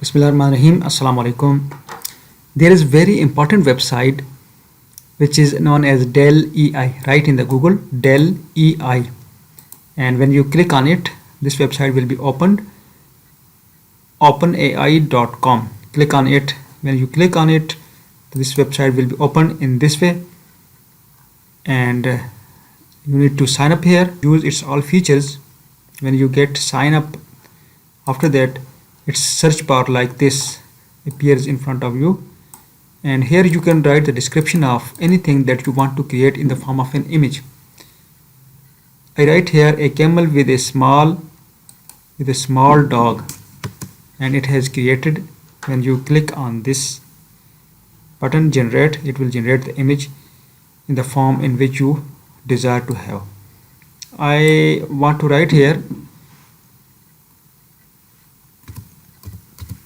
Bismillahirrahmanirrahim. Assalamu alaikum. There is very important website which is known as Dell EI. Write in the Google Dell EI, and when you click on it, this website will be opened. openai.com. Click on it. When you click on it, this website will be opened in this way, and you need to sign up here. Use its all features. When you get sign up, after that its search bar like this appears in front of you, and here you can write the description of anything that you want to create in the form of an image. I write here a camel with a small dog, and it has created. When you click on this button generate, it will generate the image in the form in which you desire to have. I want to write here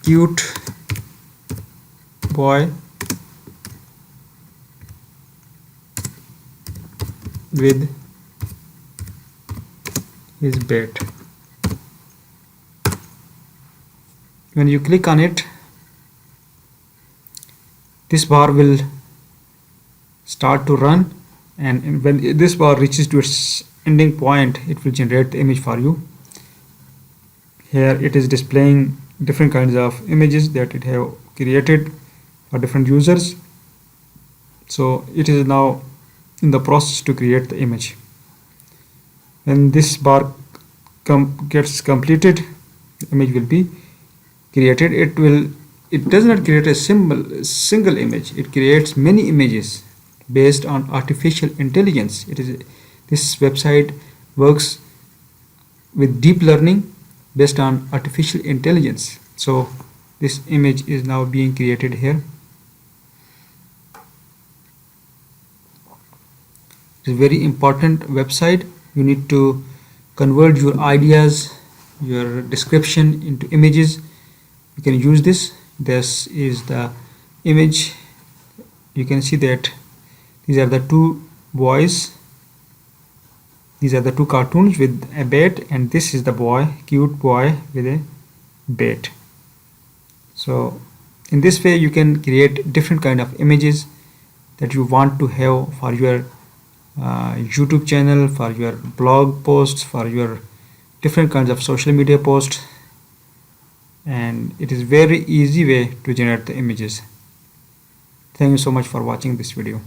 cute boy with his bat. When you click on it, this bar will start to run, and when this bar reaches to its ending point, it will generate the image for you. Here it is displaying different kinds of images that it have created for different users. So it is now in the process to create the image. When this bar gets completed, the image will be created. It does not create a single image. It creates many images based on artificial intelligence. This website works with deep learning based on artificial intelligence. So this image is now being created here. It's a very important website. You need to convert your ideas, your description into images. You can use this. This is the image. You can see that these are the two boys. These are the two cartoons with a bat, and this is the boy, cute boy with a bat. So in this way you can create different kind of images that you want to have for your YouTube channel, for your blog posts, for your different kinds of social media posts, and it is very easy way to generate the images. Thank you so much for watching this video.